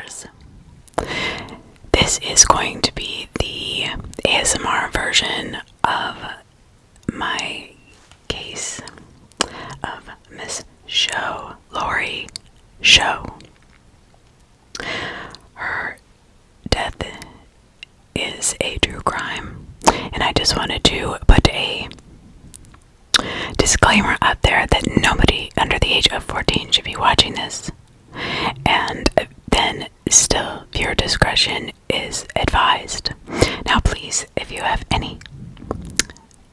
LAURIE'S. This is going to be the ASMR version of my case of Miss Show, Laurie Show. Her death is a true crime, and I just wanted to put a disclaimer out there that nobody under the age of 14 should be watching this, and then still viewer discretion is advised. Now please, if you have any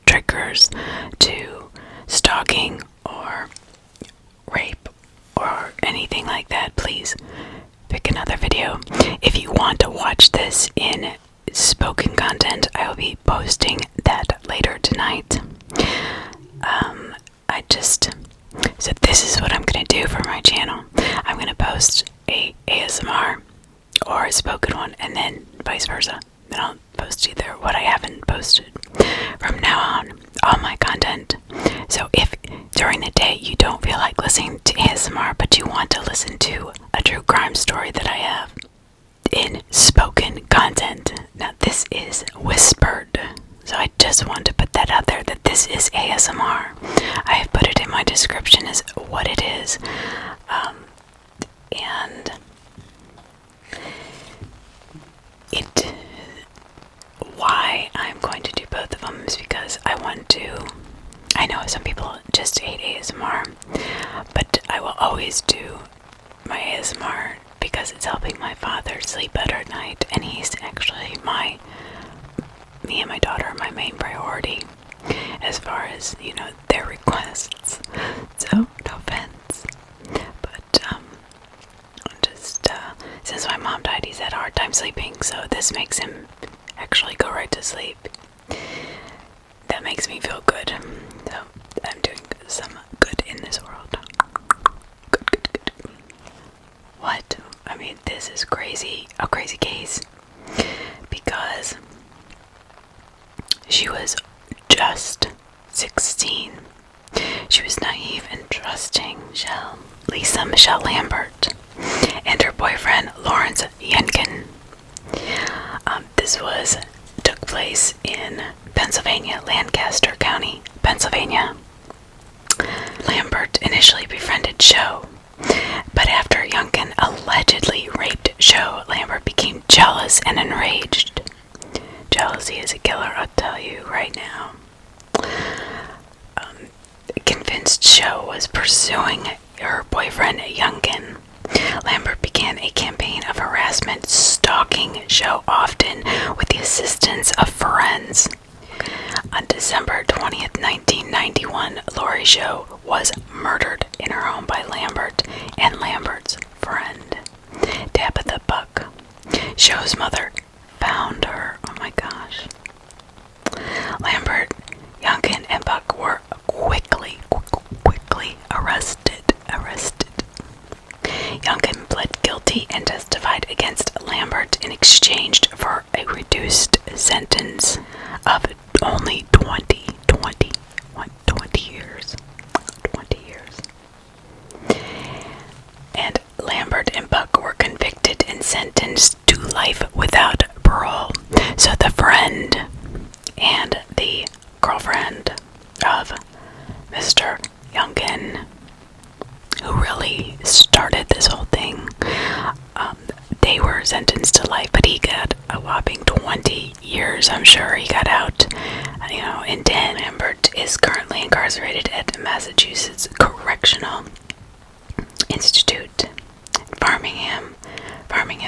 triggers to stalking or rape or anything like that, please pick another video. If you want to watch this in spoken content, I will be posting that later tonight. So this is what I'm going to do for my channel. I'm going to post a ASMR or a spoken one, and then vice versa. Then I'll post either what I haven't posted. From now on, all my content. So if during the day you don't feel like listening to ASMR, but you want to listen to a true crime story that I have in spoken content, now this is whispered. So I just want to put that out there, that this is ASMR. I have put it in my description as what it is. And why I'm going to do both of them is because I know some people just hate ASMR, but I will always do my ASMR because it's helping my father sleep better at night, and he's actually me and my daughter are my main priority as far as, their requests. So, no offense. But, since my mom died, he's had a hard time sleeping, so this makes him actually go right to sleep. That makes me feel good. So, I'm doing some good in this world. Good. What? I mean, this is crazy. A crazy case. Because she was just 16. She was naive and trusting. Lisa Michelle Lambert and her boyfriend Lawrence Yunkin. This took place in Pennsylvania, Lancaster County, Pennsylvania. Lambert initially befriended Show, but after Yunkin allegedly raped Show, Lambert became jealous and enraged. Jealousy is a killer, I'll tell you right now. Convinced Show was pursuing her boyfriend Yunkin, Lambert began a campaign of harassment, stalking Show often with the assistance of friends. On December 20th, 1991, Laurie Show was murdered in her home by Lambert and Lambert's friend, Tabitha Buck. Show's mother found her. Oh my gosh. Lambert, Yunkin, and Buck were quickly arrested. Yunkin pled guilty and testified against Lambert in exchange for a reduced sentence of only 20 years. 20 years. And Lambert and Buck were convicted and sentenced to life without parole. So the friend and the girlfriend of Mr. Yunkin, who really started this whole thing, they were sentenced to life, but he got a whopping 20 years. I'm sure he got out, in 10. Lambert is currently incarcerated at Massachusetts Correctional Institute, Farmingham,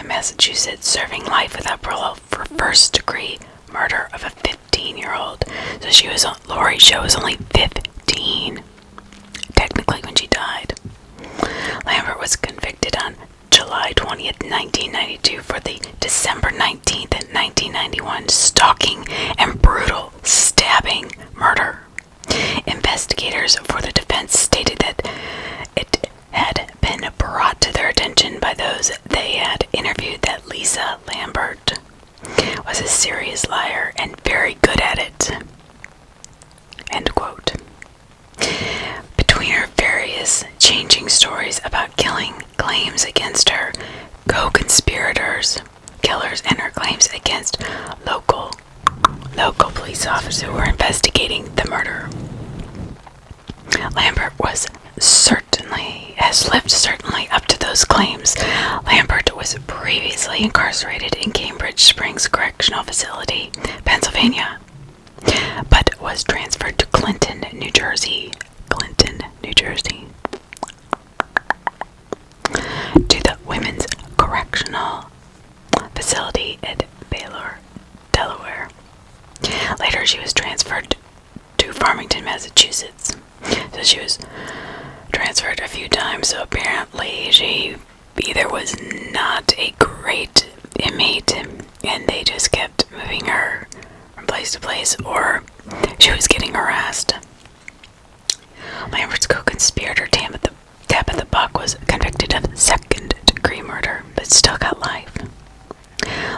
Massachusetts, serving life without parole for first-degree murder of a 15-year-old. So Laurie Show was only 15, technically, when she died. Lambert was convicted on July 20th, 1992 for the December 19th, 1991 stalking and brutal stabbing murder. Investigators for the defense stated that it had been brought to their attention by those they had interviewed that Lisa Lambert was a serious liar and very good at it. End quote. Between her various changing stories about killing claims against her, co-conspirators, killers, and her claims against local police officers who were investigating the murder. Lambert has lived certainly up to those claims. Lambert was previously incarcerated in Cambridge Springs Correctional Facility, Pennsylvania, but was transferred to Clinton, New Jersey, to the Women's Correctional Facility at Baylor, Delaware. Later, she was transferred to Farmington, Massachusetts. So she was transferred a few times, so apparently she either was not a great inmate and they just kept moving her from place to place, or she was getting harassed. Lambert's co-conspirator Tabitha Buck was convicted of second-degree murder, but still got life.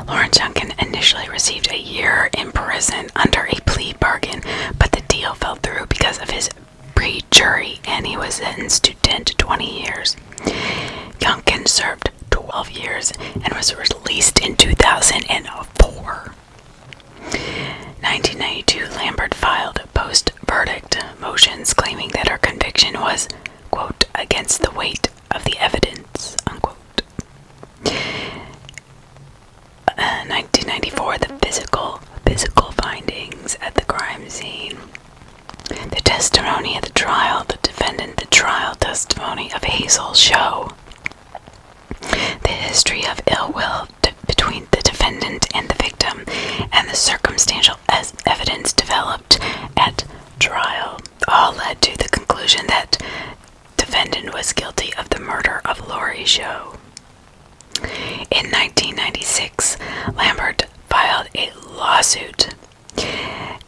Lawrence Yunkin initially received a year in prison under a plea bargain, but the deal fell through because of his pre-jury, and he was sentenced to 10 to 20 years. Yunkin served 12 years and was released in 2004. 1992, Lambert filed post-verdict motions claiming that her conviction was, quote, against the weight of the evidence, unquote. 1994, the physical findings at the crime scene. The testimony at the trial, the trial testimony of Hazel Show. The history of ill will between the defendant and the victim, and the circumstantial evidence developed at trial, all led to the conclusion that defendant was guilty of the murder of Laurie Show. In 1996, Lambert filed a lawsuit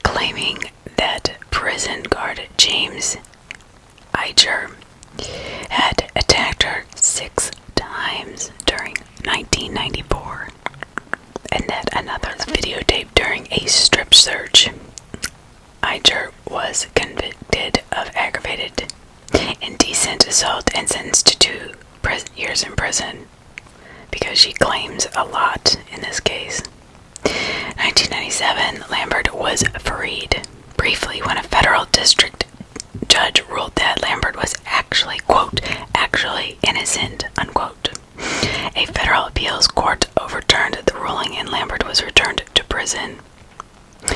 claiming that prison guard James Eicher had attacked her 6 times during 1994, and that another videotape during a strip search. Eicher was convicted of aggravated indecent assault and sentenced to 2 years in prison because she claims a lot in this case. 1997, Lambert was freed briefly when a federal district judge ruled that Lambert was actually, quote, actually innocent, unquote. A federal appeals court overturned the ruling and Lambert was returned to prison. The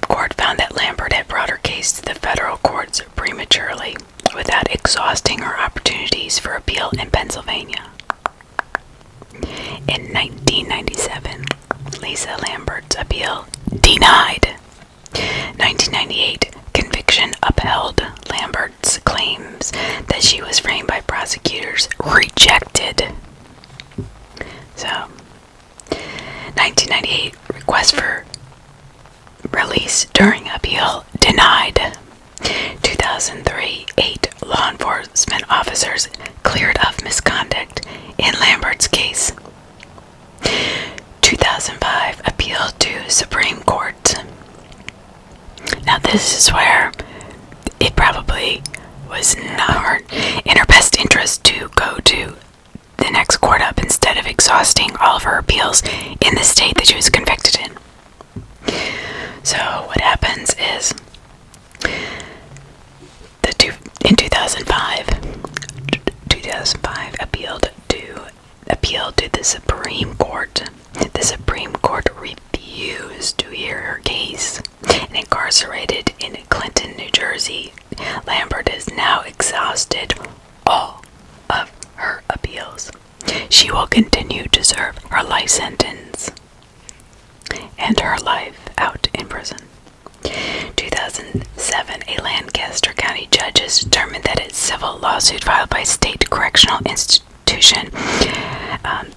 court found that Lambert had brought her case to the federal courts prematurely without exhausting her opportunities for appeal in Pennsylvania. In 1997, Lisa Lambert's appeal denied. 1998, conviction upheld. Lambert's claims that she was framed by prosecutors rejected. So, 1998, request for release during appeal denied. 2003, 8 law enforcement officers cleared of misconduct in Lambert's case. 2005, appeal to Supreme Court. Now this is where it probably was not in her best interest to go to the next court up instead of exhausting all of her appeals in the state that she was convicted in. So what happens is, in 2005, appealed to the Supreme Court. The Supreme Court refused to hear her case and incarcerated in Clinton, New Jersey. Lambert has now exhausted all of her appeals. She will continue to serve her life sentence and her life out in prison. 2007, a Lancaster County judge has determined that a civil lawsuit filed by state correctional institution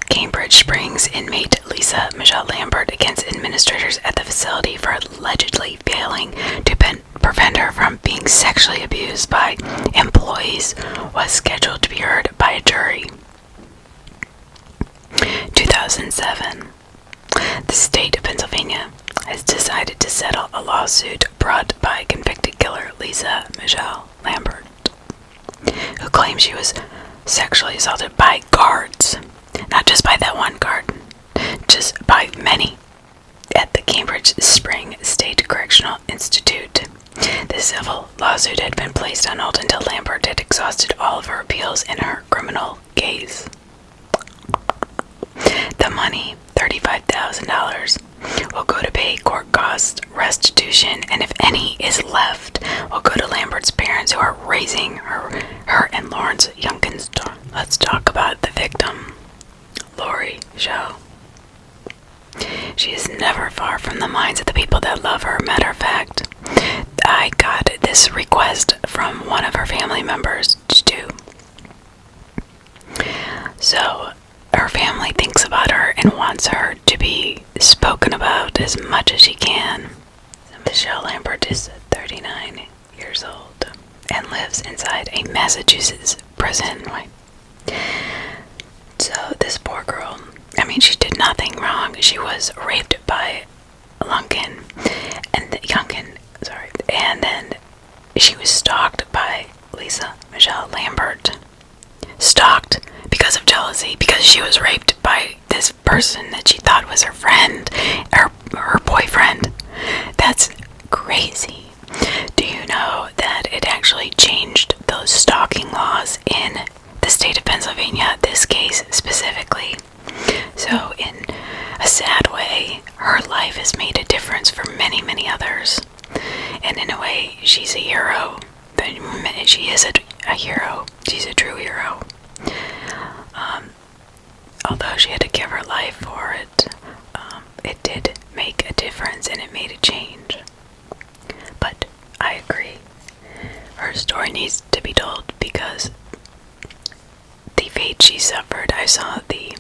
Cambridge Springs inmate Lisa Michelle Lambert against administrators at the facility for allegedly failing to prevent her from being sexually abused by employees was scheduled to be heard by a jury. 2007, the state of Pennsylvania has decided to settle a lawsuit brought by convicted killer Lisa Michelle Lambert, who claims she was sexually assaulted by guards, not just by by that one card, just by many, at the Cambridge Spring State Correctional Institute. The civil lawsuit had been placed on hold until Lambert had exhausted all of her appeals in her criminal case. The money, $35,000, will go to pay court costs, restitution, and if any is left, will go to Lambert's parents who are raising her and Lawrence Yunkin's daughter. Let's talk about the victim, Laurie Show. She is never far from the minds of the people that love her. Matter of fact, I got this request from one of her family members too. So, her family thinks about her and wants her to be spoken about as much as she can. Michelle Lambert is 39 years old and lives inside a Massachusetts prison. So this poor girl, I mean, she did nothing wrong. She was raped by Yunkin, and then she was stalked by Lisa Michelle Lambert. Stalked because of jealousy, because she was raped by this person that she thought was her friend, her boyfriend. That's crazy. Do you know that it actually changed those stalking laws in the state of Pennsylvania, this case specifically? So in a sad way, her life has made a difference for many, many others. And in a way, she's a hero. She is a hero. She's a true hero. Although she had to give her life for it, it did make a difference and it made a change. But I agree. Her story needs to be told because the fate she suffered, I saw the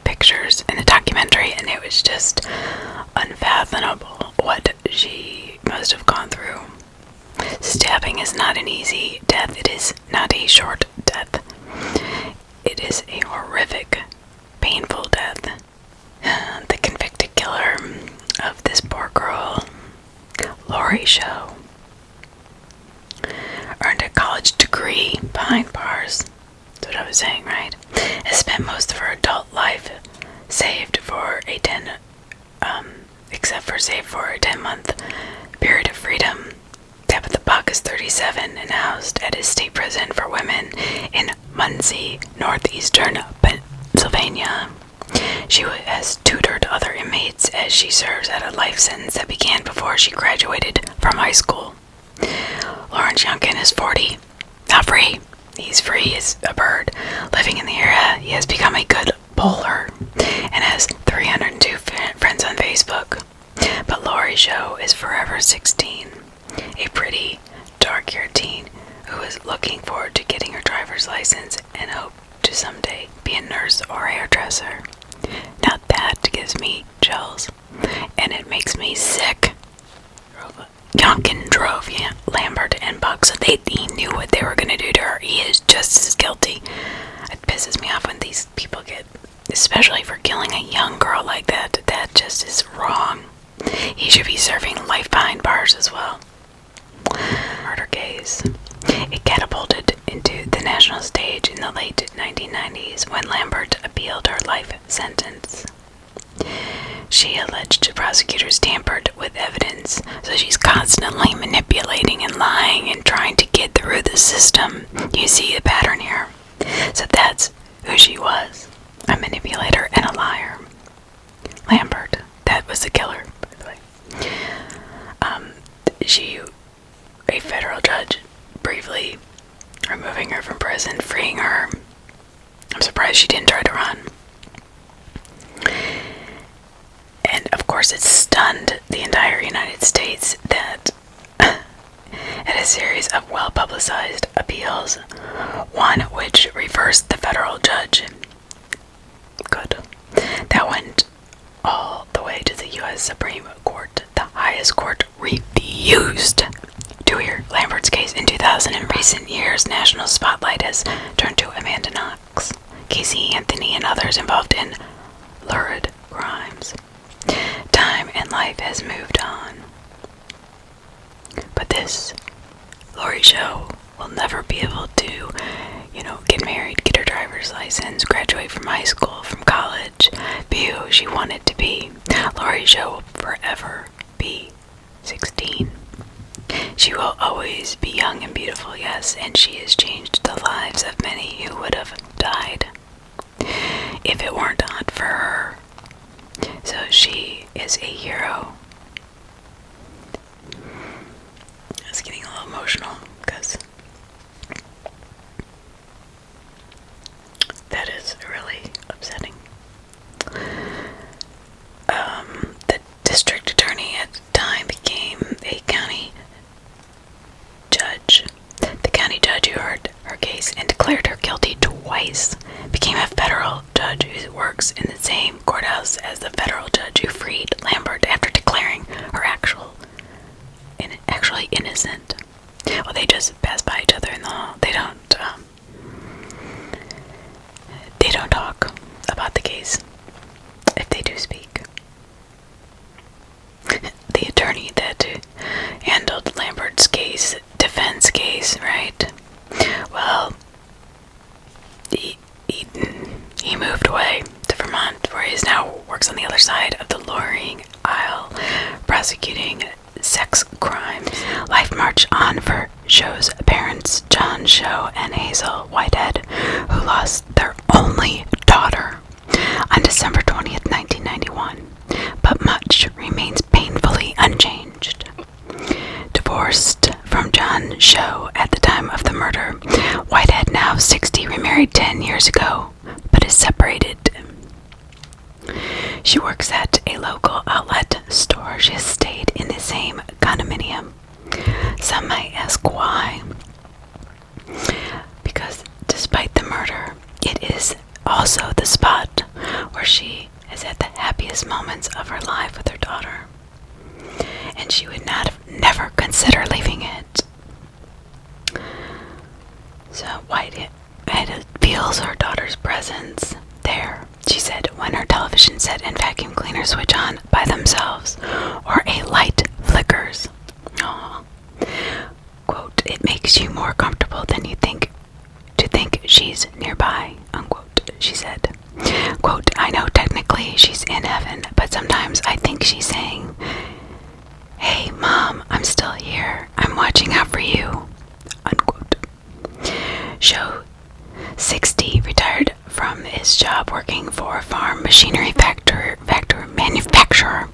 pictures in the documentary and it was just unfathomable what she must have gone through. Stabbing is not an easy death. It is not a short death. It is a horrific, painful death. The convicted killer of this poor girl, Laurie Show, earned a college degree behind bars. That's what I was saying, right? Has spent most of her adult life saved for a 10-month period of freedom. Tabitha Buck is 37 and housed at his state prison for women in Muncie, northeastern Pennsylvania. She has tutored other inmates as she serves out a life sentence that began before she graduated from high school. Lawrence Yunkin is 40, not free. He's free as a bird. Living in the area, he has become a good bowler and has 302 friends on Facebook. But Laurie Show is forever 16, a pretty, dark-haired teen who is looking forward to getting her driver's license and hope to someday be a nurse or a hairdresser. Now that gives me chills, and it makes me sick. Yunkin drove Lambert and Buck, so he knew what they were going to do to her. He is just as guilty. It pisses me off when these people get, especially for killing a young girl like that. That just is wrong. He should be serving life behind bars as well. Murder case. It catapulted into the national stage in the late 1990s when Lambert appealed her life sentence. She alleged prosecutors tampered with evidence, so she's constantly manipulating and lying and trying to get through the system. You see a pattern here. So that's who she was, a manipulator and a liar. Lambert, that was the killer, by the way. A federal judge briefly removing her from prison, freeing her. I'm surprised she didn't try to run. And of course it stunned the entire United States that at a series of well-publicized appeals, one which reversed the federal judge. Good. That went all the way to the U.S. Supreme Court. The highest court refused to hear Lambert's case in 2000. In recent years, national spotlight has turned to Amanda Knox, Casey Anthony, and others involved in lurid crimes. Time and life has moved on. But this Laurie Show will never be able to, get married, get her driver's license, graduate from high school, from college, be who she wanted to be. Laurie Show will forever be 16. She will always be young and beautiful, yes, and she has changed the lives of many who would have died if it weren't not for her. So she is a hero. I was getting a little emotional because that is really upsetting. The district attorney at the time became a county judge. The county judge who heard her case and declared her guilty twice became a federal judge who works in the same courthouse as the federal judge who freed Lambert after declaring her actually innocent. Well, they just pass by each other in the hall. They don't talk about the case if they do speak. The attorney that handled Lambert's case, defense case, right? Well, he moved away to Vermont, where he now works on the other side of the luring aisle, prosecuting sex crimes. Life marched on for Show's parents, John Show and Hazel Whitehead, who lost their only daughter on December 20th, 1991. But much remains painfully unchanged. Divorced from John Show at the time of the murder, Whitehead, now 60, remarried 10 years ago, but is separated. She works at a local outlet store. She has stayed in the same condominium. Some might ask why. Because despite the murder, it is also the spot where she has had the happiest moments of her life with her daughter. And she would never consider leaving it. So Whitehead feels her daughter's presence there. She said when her television set and vacuum cleaner switch on by themselves, or a light flickers. Aww. Quote, it makes you more comfortable than you think to think she's nearby, unquote, she said. Quote, I know technically she's in heaven, but sometimes I think she's saying, hey, Mom, I'm still here. I'm watching out for you, unquote. Show 60 retired from his job working for a farm machinery manufacturer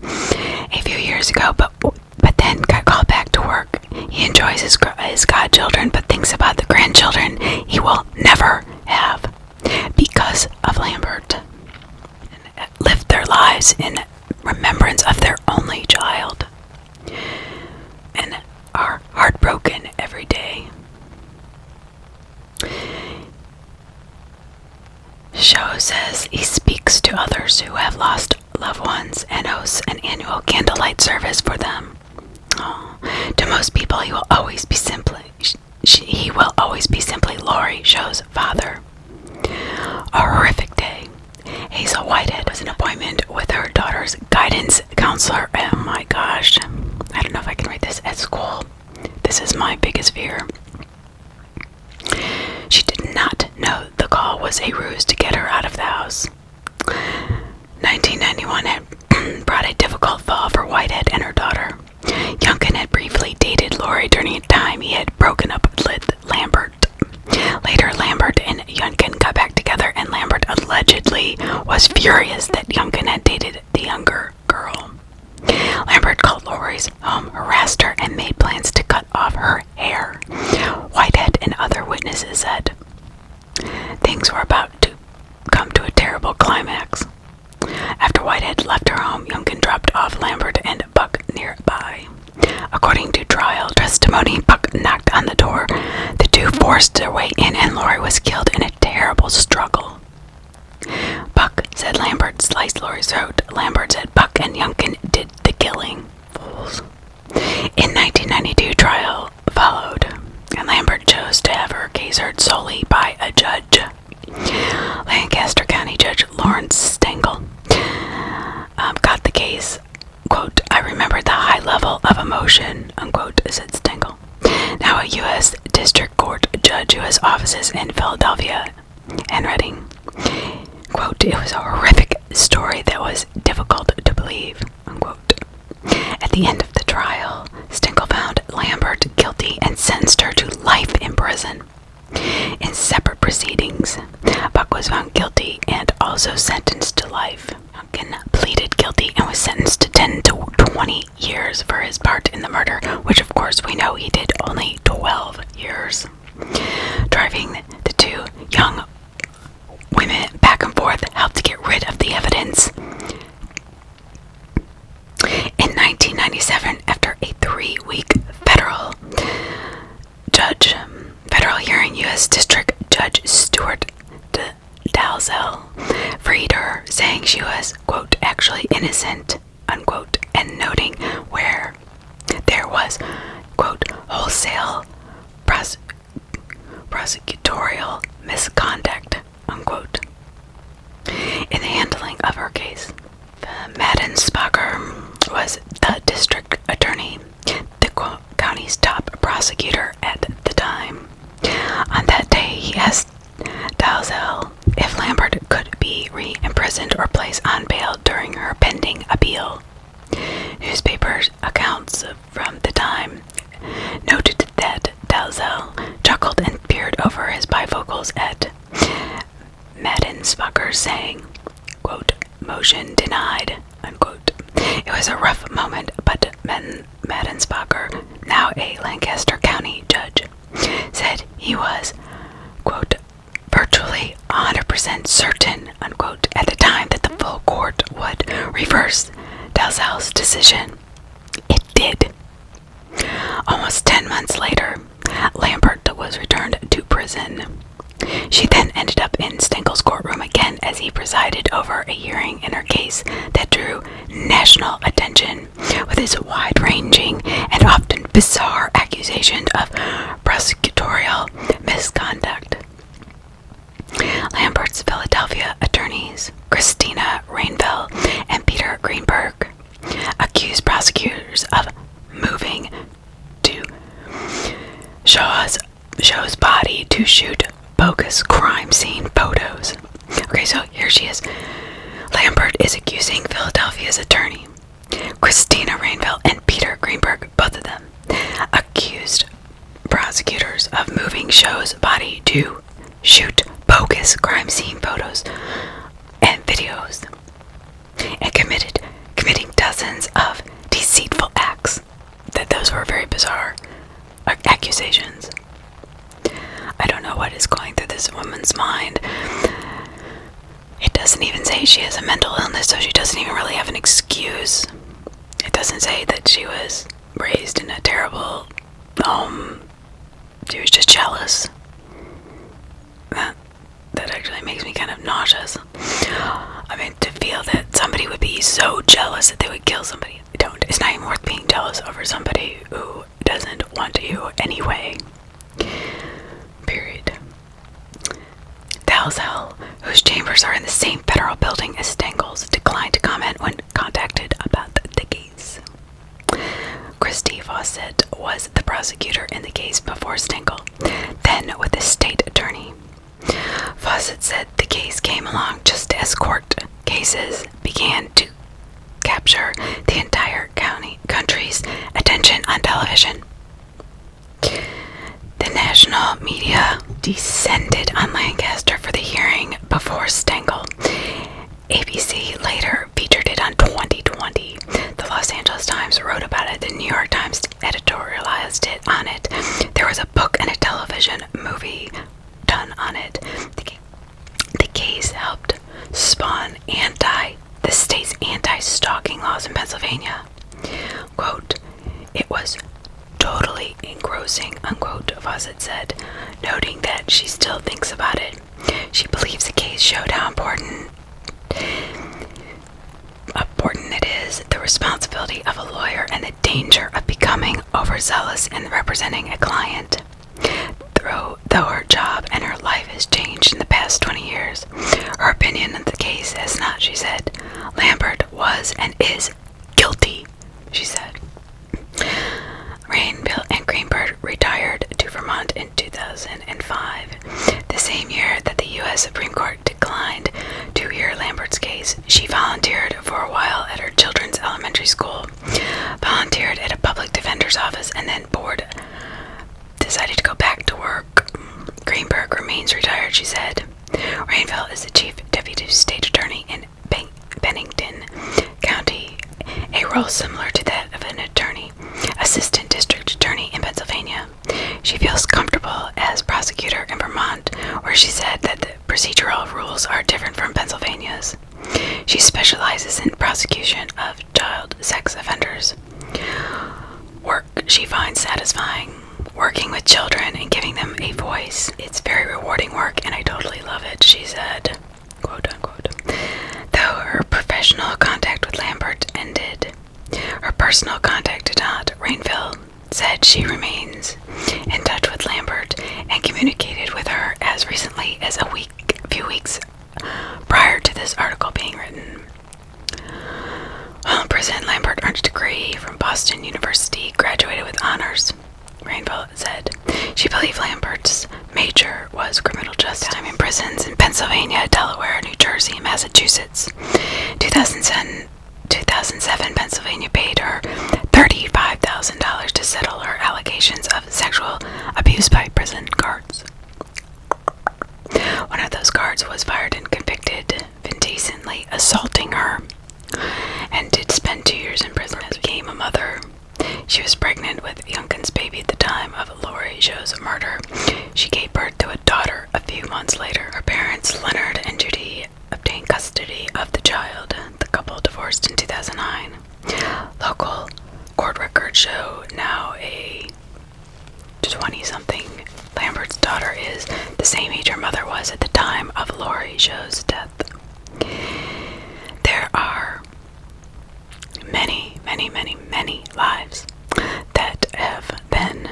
a few years ago, but then got called back to work. He enjoys his godchildren, but thinks about the grandchildren he will never have because of Lambert, and live their lives in remembrance of their only child, and are heartbroken every day. Show says he speaks to others who have lost loved ones and hosts an annual candlelight service for them. Oh, to most people, he will always be simply Laurie Show's father. A horrific day. Hazel Whitehead was an appointment with her daughter's guidance counselor. Oh my gosh, I don't know if I can read this at school. This is my biggest fear. She did not know the call was a ruse to get her out of the house. 1991 had brought a difficult fall for Whitehead and her daughter. Yunkin had briefly dated Laurie during a time he had broken up with Lambert. Later, Lambert and Yunkin got back together, and Lambert allegedly was furious that Yunkin had dated the younger girl. Lambert called Laurie's home, harassed her, and made plans to cut off her hair. Whitehead and other witnesses said things were about to come to a terrible climax. After Whitehead left her home, Yunkin dropped off Lambert and Buck nearby. According to trial testimony, Buck knocked on the door. The two forced their way in, and Laurie was killed in a terrible struggle. Buck said Lambert sliced Laurie's throat. Lambert said Buck and Yunkin did the killing. Fools. In 1992, trial followed, and Lambert chose to have her case heard solely by a judge. Lancaster County Judge Lawrence Stengel got the case. Quote, I remember the high level of emotion, unquote, said Stengel. Now a U.S. District Court to his offices in Philadelphia and Reading. Quote, "It was a horrific story that was difficult to believe," unquote. At the end of the trial, Stengel found Lambert guilty and sentenced her to life in prison. In separate proceedings, Buck was found guilty and also sentenced to life. Yunkin pleaded guilty and was sentenced to 10 to 20 years for his part in the murder, which of course we know he did only 12 years. Driving the two young women back and forth helped to get rid of the evidence. In 1997, after a 3-week federal hearing, U.S. District Judge Stuart Dalzell freed her, saying she was, quote, "actually innocent," unquote, and noting where there was, quote, "wholesale prosecutorial misconduct," unquote, in the handling of her case. Madden Spacher was the district attorney, the county's top prosecutor at the time. On that day, he asked Dalzell if Lambert could be re-imprisoned or placed on bail during her pending appeal. Newspaper accounts from the time noted that Dalzell chuckled and peered over his bifocals at Madden Spacher, saying, quote, "motion denied," unquote. It was a rough moment, but Madden Spacher, now a Lancaster County judge, said he was, quote, "virtually 100% certain," unquote, at the time that the full court would reverse Dalzell's decision. It did. Almost 10 months later, Lambert was returned to prison. She then ended up in Stengel's courtroom again as he presided over a hearing in her case that drew national attention with his wide-ranging and often bizarre accusation of prosecutorial misconduct. Lambert's Philadelphia attorneys, Christina Rainville and Peter Greenberg, accused prosecutors of moving to Shaw's body to shoot bogus crime scene photos. Okay, so here she is. Lambert is accusing Philadelphia's attorney, Christina Rainville and Peter Greenberg, both of them, accused prosecutors of moving Shaw's body to shoot bogus crime scene photos and videos, and committing dozens of deceitful acts. Those were very bizarre accusations. I don't know what is going through this woman's mind. It doesn't even say she has a mental illness, so she doesn't even really have an excuse. It doesn't say that she was raised in a terrible home. She was just jealous. That actually makes me kind of nauseous. I mean, to feel that somebody would be so jealous that they would kill somebody. It's not even worth being jealous over somebody who doesn't want you anyway. Period. Dalzell, whose chambers are in the same federal building as Stengel's, declined to comment when contacted about the case. Christy Fawcett was the prosecutor in the case before Stengel, then with the state attorney. Fawcett said the case came along just as court cases began to capture the entire country's attention on television. The national media descended on Lancaster for the hearing before Stengel. ABC later featured it on 2020. The Los Angeles Times wrote about it. The New York Times editorialized it on it. There was a book and a television movie done on it. The case helped spawn the state's anti-stalking laws in Pennsylvania. Quote, "It was totally engrossing," unquote, Fawcett said, noting that she still thinks about it. She believes the case showed how important it is, the responsibility of a lawyer, and the danger of becoming overzealous in representing a client. Though her job and her life has changed in the past 20 years, her opinion of the case has not, she said. Lambert was and is guilty, she said. Rainville and Greenberg retired to Vermont in 2005. She volunteered for a while at her children's elementary school, volunteered at a public defender's office, and then decided to go back to work. Greenberg remains retired, she said. Rainville is the chief deputy state attorney in Bennington County, a role similar to that of an assistant district attorney in Pennsylvania. She feels comfortable as prosecutor in Vermont, where she said that the procedural rules are different from Pennsylvania's. She specializes in prosecution of child sex offenders. Work she finds satisfying, working with children and giving them a voice. It's very rewarding work and I totally love it, she said, quote unquote. Though her professional contact with Lambert ended, her personal contact did not. Rainville said she remains in touch with Lambert and communicated with her as recently as a few weeks prior to this article being written. While in prison, Lambert earned a degree from Boston University, graduated with honors. Rainville said she believed Lambert's major was criminal justice. Time in prisons in Pennsylvania, Delaware, New Jersey, and Massachusetts. 2007, Pennsylvania paid her $35,000 to settle her allegations of sexual abuse by prison guards. One of those guards was fired and convicted of indecently assaulting her and did spend 2 years in prison as became a mother. She was pregnant with Yunkin's baby at the time of Laurie Show's murder. She gave birth to a daughter a few months later. Her parents, Leonard and Judy, obtained custody of the child. The couple divorced in 2009. Local court records show now a 20-something Lambert's daughter is the same age her mother was at the time of Laurie Show's death. There are many lives that have been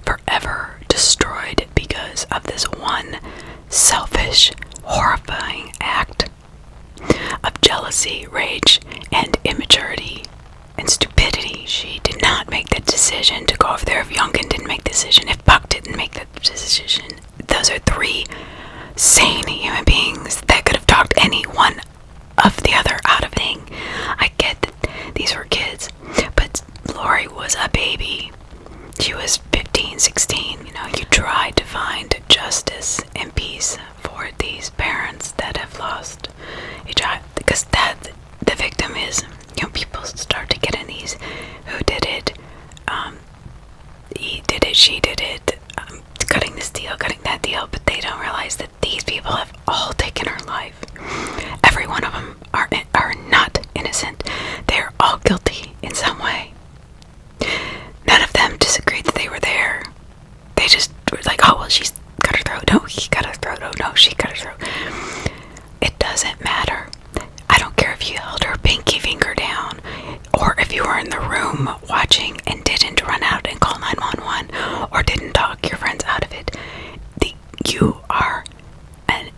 forever destroyed because of this one selfish, horrifying act of jealousy, rage, and immaturity and stupidity. She did not make the decision to go over there. If Yunkin didn't make the decision, if Buck didn't make the decision, those are three sane human beings that could have talked any one of the other out of thing. I get that these were kids, but Laurie was a baby. She was 15, 16. You try to find justice and peace for these parents that have lost a child, because the victim is, people start to get in these, who did it, he did it, she did it, cutting this deal, cutting that deal, but they don't realize that these people have all taken her life. Every one of them are not innocent. They're all guilty in some way. None of them disagreed that they were there. They just were like, oh, well, she's cut her throat. No, he cut her throat. Oh, no, she cut her throat. It doesn't matter. I don't care if you held her pinky finger down or if you were in the room watching and didn't run out and call 911 or didn't talk your friends out of it. You are an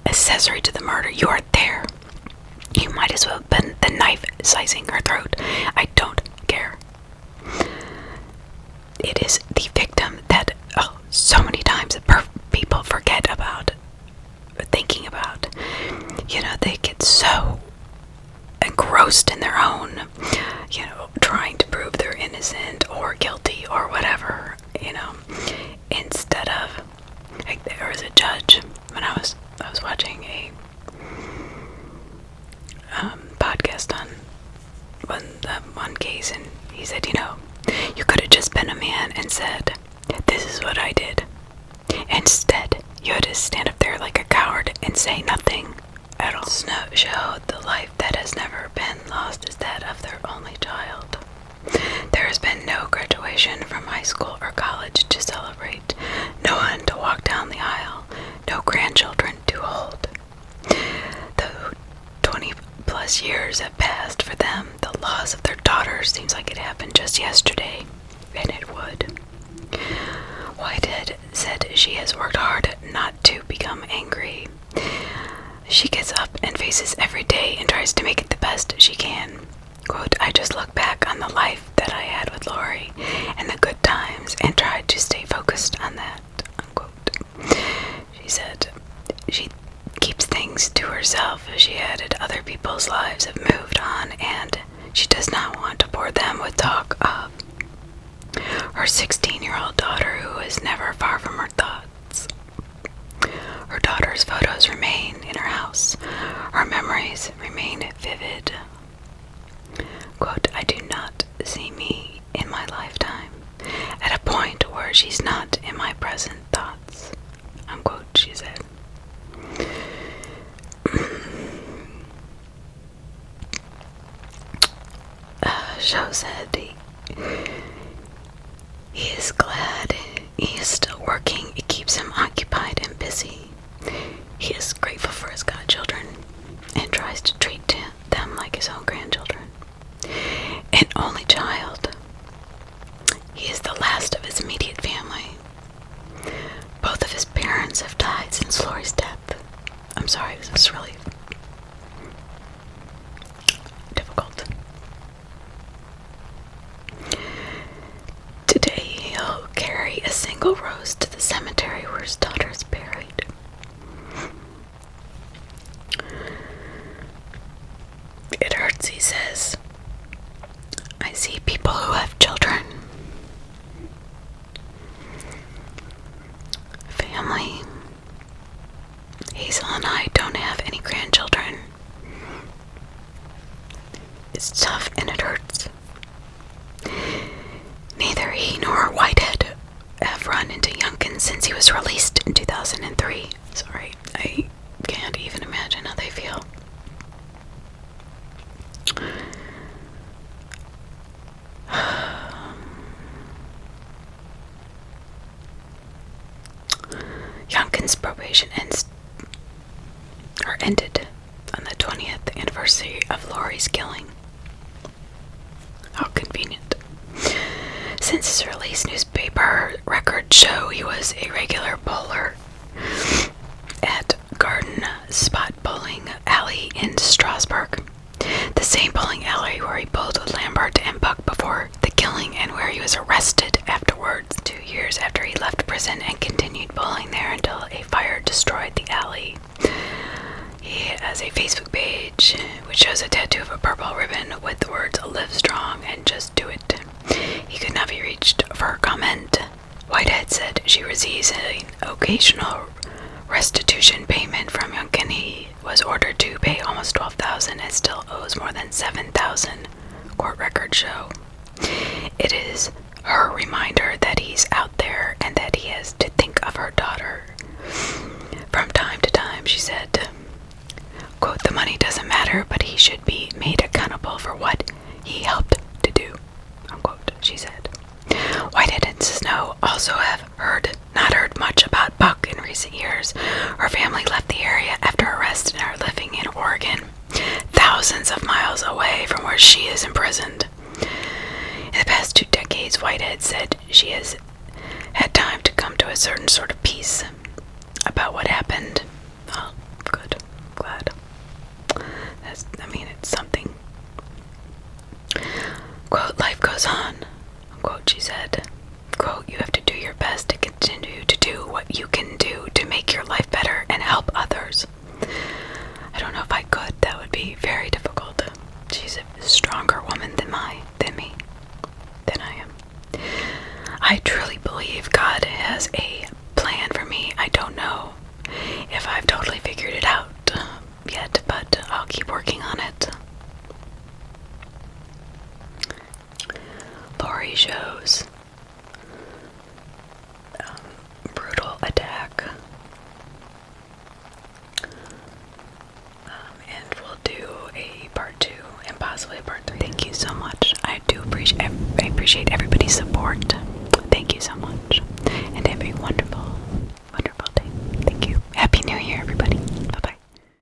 accessory to the murder. You are there. You might as well have been the knife slicing her throat. I don't care. It is the victim that so many times people forget about, thinking about. They get so engrossed in their own, trying to prove they're innocent or guilty or whatever, instead of, like, there was a judge when I was watching a podcast on one case, and he said, you could have just been a man and said, this is what I did. Instead, you had to stand up there like a coward and say nothing at all. Snow showed the life that has never been lost is that of their only child. There has been no graduation from high school or college to celebrate, no one to walk down the aisle, no grandchildren to hold. Though 20 plus years have passed for them, the loss of their daughter seems like it happened just yesterday, and it would. Whitehead said she has worked hard not to become angry. She gets up and faces every day and tries to make it the best she can. Quote, I just look back on the life that I had with Laurie and the good times and tried to stay focused on that, unquote. She said she keeps things to herself. She added, other people's lives have moved on, and she does not want to bore them with talk of her 16-year-old daughter, who is never far from her thoughts. Her daughter's photos remain in her house. Her memories remain vivid. Quote, I do not see me in my lifetime at a point where she's not in my present thoughts. Unquote, she said. Show said he is glad he is still working. It keeps him occupied and busy. He is grateful for his godchildren and tries to treat them like his own grandchildren. An only child. He is the last of his immediate family. Both of his parents have died since Laurie's death. I'm sorry, this is really difficult. Today he'll carry a single rose to the cemetery where his daughter is buried. It hurts, he says. I see people who have children, family. Hazel and I don't have any grandchildren. It's tough and it hurts. Neither he nor Whitehead have run into Yunkin since he was released in 2003. Sorry, I can't even imagine how they feel. Yunkin's probation ended on the 20th anniversary of Laurie's killing. How convenient. Since his release, newspaper records show he was a regular bowler at Garden Spot Bowling Alley in Strasbourg, the same bowling alley where he bowled with Lambert and Buck before the killing and where he was arrested afterwards, 2 years after he left prison, and continued bowling there until a fire destroyed the alley. He has a Facebook page which shows a tattoo of a purple ribbon with the words "Live Strong" and "Just Do It." He could not be reached for a comment. Whitehead said she receives an occasional restitution payment from Yunkin. He was ordered to pay almost $12,000 and still owes more than $7,000, court records show. It is her reminder that he's out there and that he has to think of her daughter. From time to time, she said, quote, the money doesn't matter, but he should be made accountable for what he helped to do, unquote, she said. Whitehead and Snow also have not heard much about Buck in recent years. Her family left the area after arrest and are living in Oregon, thousands of miles away from where she is imprisoned. In the past 2 decades, Whitehead said she has had time to come to a certain sort of peace about what happened. Oh, good. Glad. It's something. Quote, life goes on, unquote, she said. Quote, you have to do your best to continue to do what you can do to make your life better and help others. I don't know if I could. That would be very difficult. She's a stronger woman than I am. I truly believe God has a plan for me. I don't know if I've totally figured it out yet, but I'll keep working on it. Laurie Show's brutal attack. And we'll do a part 2 and possibly a part 3. Thank you so much. I appreciate everybody's support. Thank you so much.